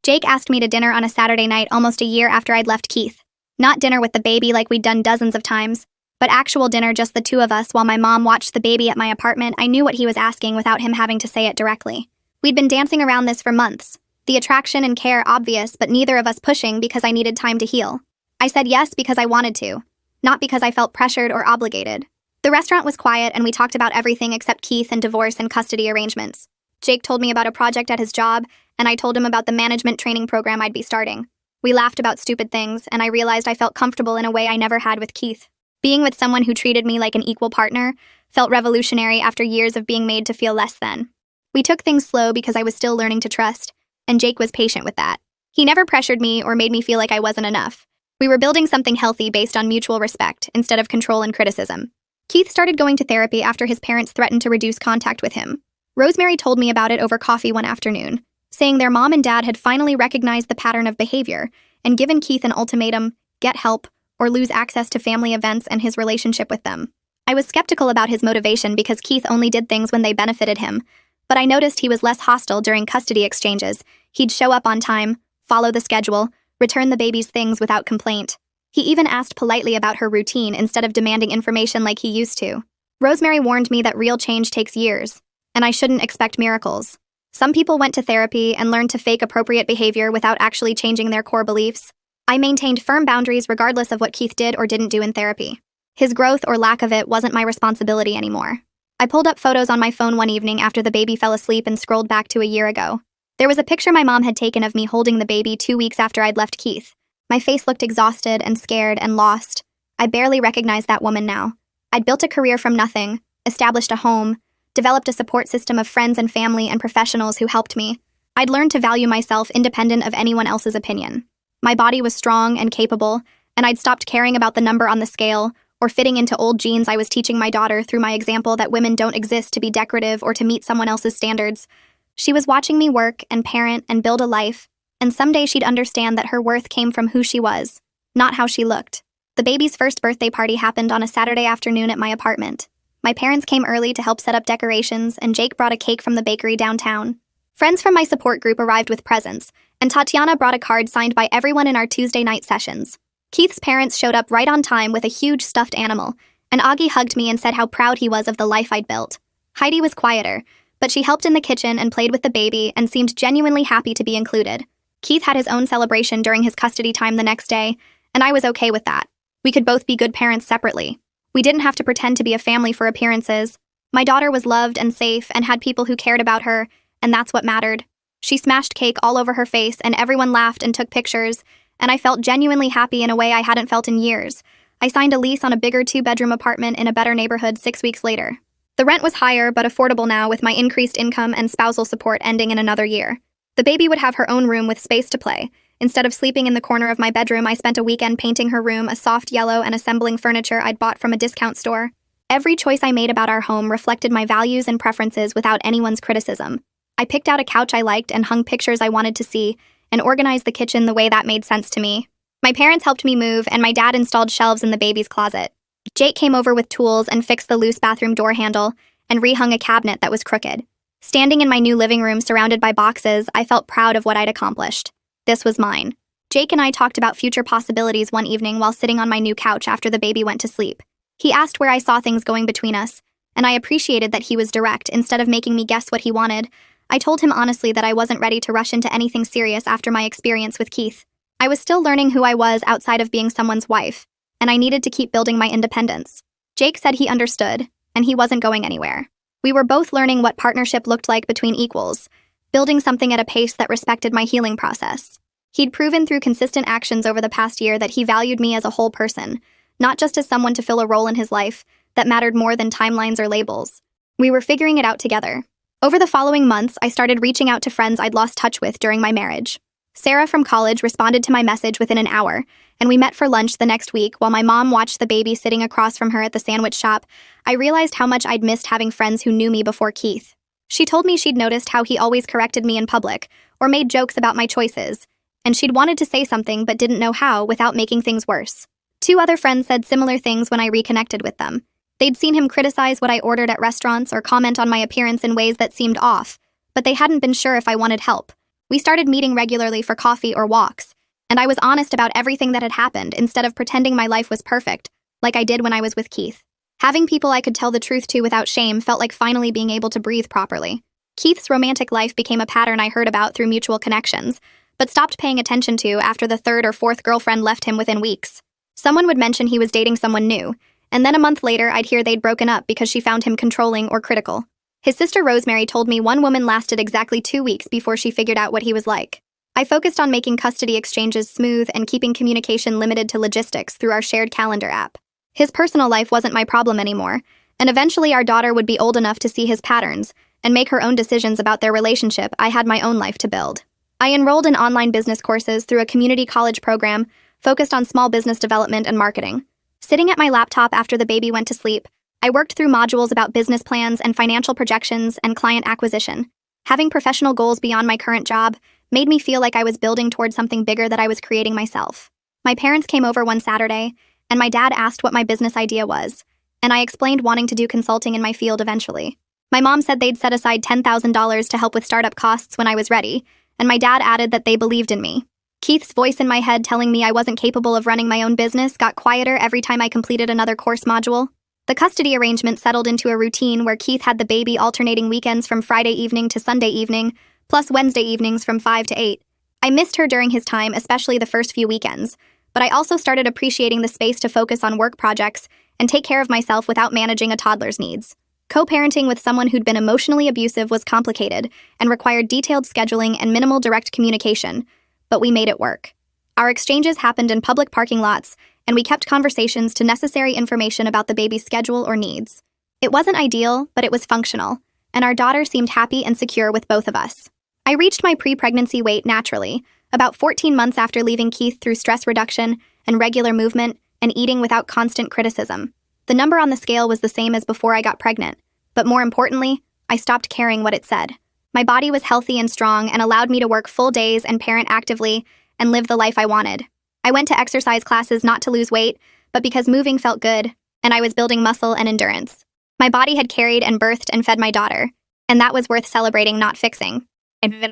Jake asked me to dinner on a Saturday night almost a year after I'd left Keith. Not dinner with the baby like we'd done dozens of times, but actual dinner just the two of us while my mom watched the baby at my apartment. I knew what he was asking without him having to say it directly. We'd been dancing around this for months. The attraction and care obvious, but neither of us pushing because I needed time to heal. I said yes because I wanted to, not because I felt pressured or obligated. The restaurant was quiet and we talked about everything except Keith and divorce and custody arrangements. Jake told me about a project at his job, and I told him about the management training program I'd be starting. We laughed about stupid things, and I realized I felt comfortable in a way I never had with Keith. Being with someone who treated me like an equal partner felt revolutionary after years of being made to feel less than. We took things slow because I was still learning to trust, and Jake was patient with that. He never pressured me or made me feel like I wasn't enough. We were building something healthy based on mutual respect instead of control and criticism. Keith started going to therapy after his parents threatened to reduce contact with him. Rosemary told me about it over coffee one afternoon, saying their mom and dad had finally recognized the pattern of behavior and given Keith an ultimatum: get help or lose access to family events and his relationship with them. I was skeptical about his motivation because Keith only did things when they benefited him, but I noticed he was less hostile during custody exchanges. He'd show up on time, follow the schedule, return the baby's things without complaint. He even asked politely about her routine instead of demanding information like he used to. Rosemary warned me that real change takes years, and I shouldn't expect miracles. Some people went to therapy and learned to fake appropriate behavior without actually changing their core beliefs. I maintained firm boundaries regardless of what Keith did or didn't do in therapy. His growth or lack of it wasn't my responsibility anymore. I pulled up photos on my phone one evening after the baby fell asleep and scrolled back to a year ago. There was a picture my mom had taken of me holding the baby 2 weeks after I'd left Keith. My face looked exhausted and scared and lost. I barely recognized that woman now. I'd built a career from nothing, established a home, developed a support system of friends and family and professionals who helped me. I'd learned to value myself independent of anyone else's opinion. My body was strong and capable, and I'd stopped caring about the number on the scale or fitting into old jeans. I was teaching my daughter through my example that women don't exist to be decorative or to meet someone else's standards. She was watching me work and parent and build a life, and someday she'd understand that her worth came from who she was, not how she looked. The baby's first birthday party happened on a Saturday afternoon at my apartment. My parents came early to help set up decorations, and Jake brought a cake from the bakery downtown. Friends from my support group arrived with presents, and Tatiana brought a card signed by everyone in our Tuesday night sessions. Keith's parents showed up right on time with a huge stuffed animal, and Augie hugged me and said how proud he was of the life I'd built. Heidi was quieter, but she helped in the kitchen and played with the baby and seemed genuinely happy to be included. Keith had his own celebration during his custody time the next day, and I was okay with that. We could both be good parents separately. We didn't have to pretend to be a family for appearances. My daughter was loved and safe and had people who cared about her, and that's what mattered. She smashed cake all over her face, and everyone laughed and took pictures, and I felt genuinely happy in a way I hadn't felt in years. I signed a lease on a bigger 2-bedroom apartment in a better neighborhood 6 weeks later. The rent was higher but affordable now, with my increased income and spousal support ending in another year. The baby would have her own room with space to play. Instead of sleeping in the corner of my bedroom, I spent a weekend painting her room a soft yellow and assembling furniture I'd bought from a discount store. Every choice I made about our home reflected my values and preferences without anyone's criticism. I picked out a couch I liked and hung pictures I wanted to see, and organized the kitchen the way that made sense to me. My parents helped me move, and my dad installed shelves in the baby's closet. Jake came over with tools and fixed the loose bathroom door handle and rehung a cabinet that was crooked. Standing in my new living room surrounded by boxes, I felt proud of what I'd accomplished. This was mine. Jake and I talked about future possibilities one evening while sitting on my new couch after the baby went to sleep. He asked where I saw things going between us, and I appreciated that he was direct instead of making me guess what he wanted. I told him honestly that I wasn't ready to rush into anything serious after my experience with Keith. I was still learning who I was outside of being someone's wife, and I needed to keep building my independence. Jake said he understood, and he wasn't going anywhere. We were both learning what partnership looked like between equals, building something at a pace that respected my healing process. He'd proven through consistent actions over the past year that he valued me as a whole person, not just as someone to fill a role in his life that mattered more than timelines or labels. We were figuring it out together. Over the following months, I started reaching out to friends I'd lost touch with during my marriage. Sarah from college responded to my message within an hour, and we met for lunch the next week while my mom watched the baby sitting across from her at the sandwich shop. I realized how much I'd missed having friends who knew me before Keith. She told me she'd noticed how he always corrected me in public or made jokes about my choices, and she'd wanted to say something but didn't know how without making things worse. 2 other friends said similar things when I reconnected with them. They'd seen him criticize what I ordered at restaurants or comment on my appearance in ways that seemed off, but they hadn't been sure if I wanted help. We started meeting regularly for coffee or walks, and I was honest about everything that had happened instead of pretending my life was perfect, like I did when I was with Keith. Having people I could tell the truth to without shame felt like finally being able to breathe properly. Keith's romantic life became a pattern I heard about through mutual connections, but stopped paying attention to after the third or fourth girlfriend left him within weeks. Someone would mention he was dating someone new, and then a month later I'd hear they'd broken up because she found him controlling or critical. His sister Rosemary told me one woman lasted exactly 2 weeks before she figured out what he was like. I focused on making custody exchanges smooth and keeping communication limited to logistics through our shared calendar app. His personal life wasn't my problem anymore, and eventually our daughter would be old enough to see his patterns and make her own decisions about their relationship. I had my own life to build. I enrolled in online business courses through a community college program focused on small business development and marketing. Sitting at my laptop after the baby went to sleep, I worked through modules about business plans and financial projections and client acquisition. Having professional goals beyond my current job made me feel like I was building towards something bigger that I was creating myself. My parents came over one Saturday, and my dad asked what my business idea was, and I explained wanting to do consulting in my field eventually. My mom said they'd set aside $10,000 to help with startup costs when I was ready, and my dad added that they believed in me. Keith's voice in my head telling me I wasn't capable of running my own business got quieter every time I completed another course module. The custody arrangement settled into a routine where Keith had the baby alternating weekends from Friday evening to Sunday evening, plus Wednesday evenings from 5 to 8. I missed her during his time, especially the first few weekends, but I also started appreciating the space to focus on work projects and take care of myself without managing a toddler's needs. Co-parenting with someone who'd been emotionally abusive was complicated and required detailed scheduling and minimal direct communication, but we made it work. Our exchanges happened in public parking lots, and we kept conversations to necessary information about the baby's schedule or needs. It wasn't ideal, but it was functional, and our daughter seemed happy and secure with both of us. I reached my pre-pregnancy weight naturally, about 14 months after leaving Keith through stress reduction and regular movement and eating without constant criticism. The number on the scale was the same as before I got pregnant, but more importantly, I stopped caring what it said. My body was healthy and strong and allowed me to work full days and parent actively and live the life I wanted. I went to exercise classes not to lose weight, but because moving felt good, and I was building muscle and endurance. My body had carried and birthed and fed my daughter, and that was worth celebrating, not fixing.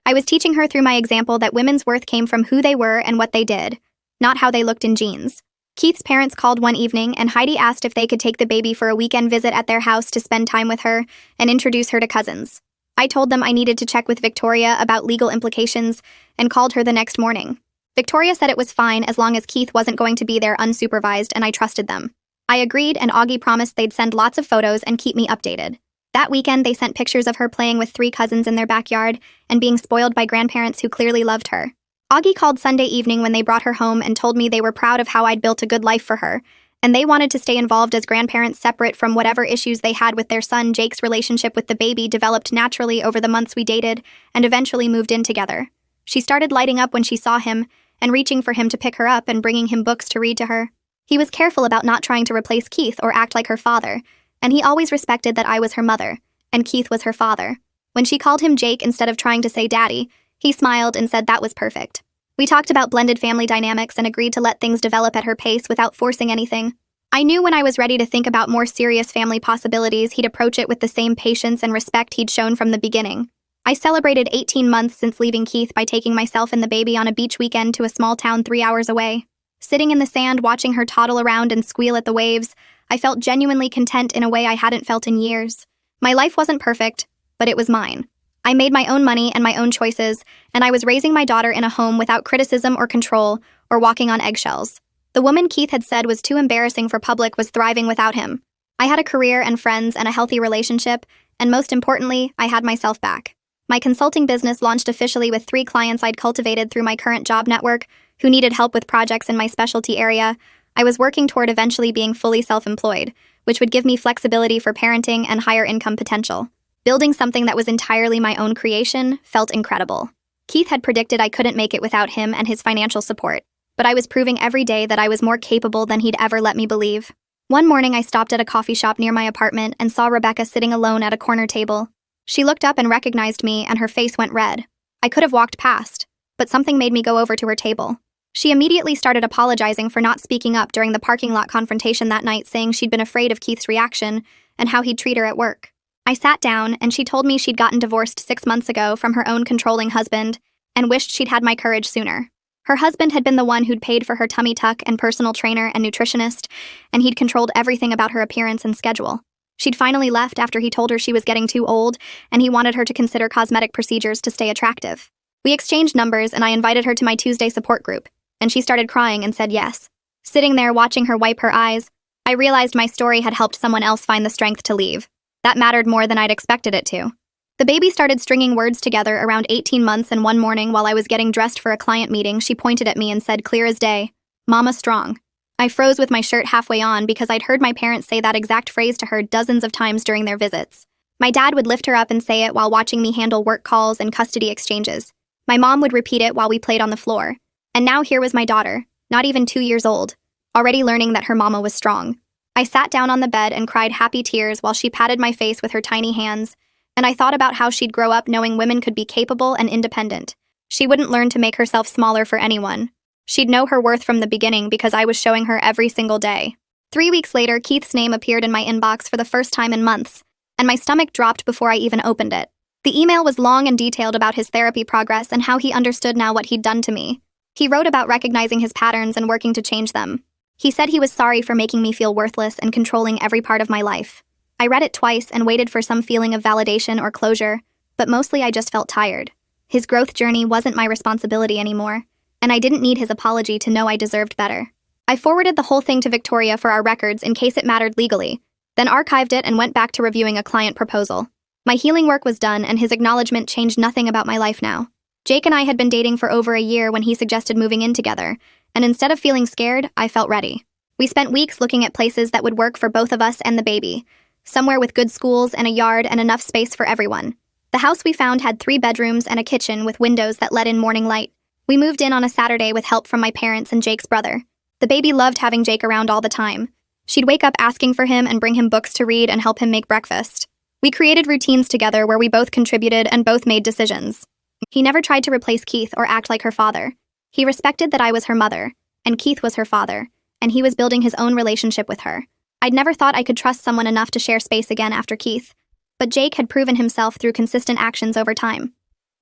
I was teaching her through my example that women's worth came from who they were and what they did, not how they looked in jeans. Keith's parents called one evening, and Heidi asked if they could take the baby for a weekend visit at their house to spend time with her and introduce her to cousins. I told them I needed to check with Victoria about legal implications and called her the next morning. Victoria said it was fine as long as Keith wasn't going to be there unsupervised, and I trusted them. I agreed, and Augie promised they'd send lots of photos and keep me updated. That weekend, they sent pictures of her playing with 3 cousins in their backyard and being spoiled by grandparents who clearly loved her. Augie called Sunday evening when they brought her home and told me they were proud of how I'd built a good life for her, and they wanted to stay involved as grandparents separate from whatever issues they had with their son. Jake's relationship with the baby developed naturally over the months we dated and eventually moved in together. She started lighting up when she saw him and reaching for him to pick her up and bringing him books to read to her. He was careful about not trying to replace Keith or act like her father, and he always respected that I was her mother, and Keith was her father. When she called him Jake instead of trying to say daddy, he smiled and said that was perfect. We talked about blended family dynamics and agreed to let things develop at her pace without forcing anything. I knew when I was ready to think about more serious family possibilities, he'd approach it with the same patience and respect he'd shown from the beginning. I celebrated 18 months since leaving Keith by taking myself and the baby on a beach weekend to a small town 3 hours away. Sitting in the sand watching her toddle around and squeal at the waves, I felt genuinely content in a way I hadn't felt in years. My life wasn't perfect, but it was mine. I made my own money and my own choices, and I was raising my daughter in a home without criticism or control or walking on eggshells. The woman Keith had said was too embarrassing for public was thriving without him. I had a career and friends and a healthy relationship, and most importantly, I had myself back. My consulting business launched officially with 3 clients I'd cultivated through my current job network who needed help with projects in my specialty area. I was working toward eventually being fully self-employed, which would give me flexibility for parenting and higher income potential. Building something that was entirely my own creation felt incredible. Keith had predicted I couldn't make it without him and his financial support, but I was proving every day that I was more capable than he'd ever let me believe. One morning I stopped at a coffee shop near my apartment and saw Rebecca sitting alone at a corner table. She looked up and recognized me, and her face went red. I could have walked past, but something made me go over to her table. She immediately started apologizing for not speaking up during the parking lot confrontation that night, saying she'd been afraid of Keith's reaction and how he'd treat her at work. I sat down, and she told me she'd gotten divorced 6 months ago from her own controlling husband and wished she'd had my courage sooner. Her husband had been the one who'd paid for her tummy tuck and personal trainer and nutritionist, and he'd controlled everything about her appearance and schedule. She'd finally left after he told her she was getting too old, and he wanted her to consider cosmetic procedures to stay attractive. We exchanged numbers, and I invited her to my Tuesday support group, and she started crying and said yes. Sitting there watching her wipe her eyes, I realized my story had helped someone else find the strength to leave. That mattered more than I'd expected it to. The baby started stringing words together around 18 months, and one morning while I was getting dressed for a client meeting, she pointed at me and said clear as day, "Mama strong." I froze with my shirt halfway on because I'd heard my parents say that exact phrase to her dozens of times during their visits. My dad would lift her up and say it while watching me handle work calls and custody exchanges. My mom would repeat it while we played on the floor. And now here was my daughter, not even 2 years old, already learning that her mama was strong. I sat down on the bed and cried happy tears while she patted my face with her tiny hands, and I thought about how she'd grow up knowing women could be capable and independent. She wouldn't learn to make herself smaller for anyone. She'd know her worth from the beginning because I was showing her every single day. 3 weeks later, Keith's name appeared in my inbox for the first time in months, and my stomach dropped before I even opened it. The email was long and detailed about his therapy progress and how he understood now what he'd done to me. He wrote about recognizing his patterns and working to change them. He said he was sorry for making me feel worthless and controlling every part of my life. I read it twice and waited for some feeling of validation or closure, but mostly I just felt tired. His growth journey wasn't my responsibility anymore, and I didn't need his apology to know I deserved better. I forwarded the whole thing to Victoria for our records in case it mattered legally, then archived it and went back to reviewing a client proposal. My healing work was done, and his acknowledgement changed nothing about my life now. Jake and I had been dating for over a year when he suggested moving in together, and instead of feeling scared, I felt ready. We spent weeks looking at places that would work for both of us and the baby, somewhere with good schools and a yard and enough space for everyone. The house we found had 3 bedrooms and a kitchen with windows that let in morning light. We moved in on a Saturday with help from my parents and Jake's brother. The baby loved having Jake around all the time. She'd wake up asking for him and bring him books to read and help him make breakfast. We created routines together where we both contributed and both made decisions. He never tried to replace Keith or act like her father. He respected that I was her mother, and Keith was her father, and he was building his own relationship with her. I'd never thought I could trust someone enough to share space again after Keith, but Jake had proven himself through consistent actions over time.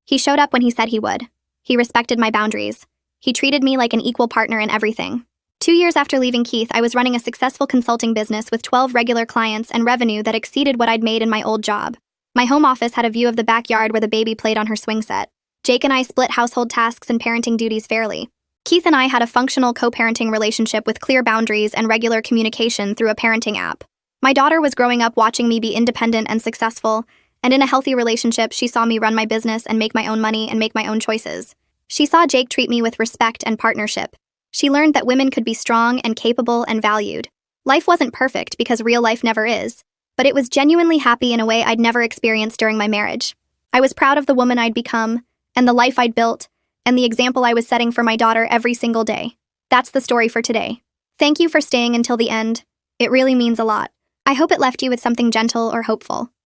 He showed up when he said he would. He respected my boundaries. He treated me like an equal partner in everything. 2 years after leaving Keith, I was running a successful consulting business with 12 regular clients and revenue that exceeded what I'd made in my old job. My home office had a view of the backyard where the baby played on her swing set. Jake and I split household tasks and parenting duties fairly. Keith and I had a functional co-parenting relationship with clear boundaries and regular communication through a parenting app. My daughter was growing up watching me be independent and successful, and in a healthy relationship, she saw me run my business and make my own money and make my own choices. She saw Jake treat me with respect and partnership. She learned that women could be strong and capable and valued. Life wasn't perfect because real life never is, but it was genuinely happy in a way I'd never experienced during my marriage. I was proud of the woman I'd become, and the life I'd built, and the example I was setting for my daughter every single day. That's the story for today. Thank you for staying until the end. It really means a lot. I hope it left you with something gentle or hopeful.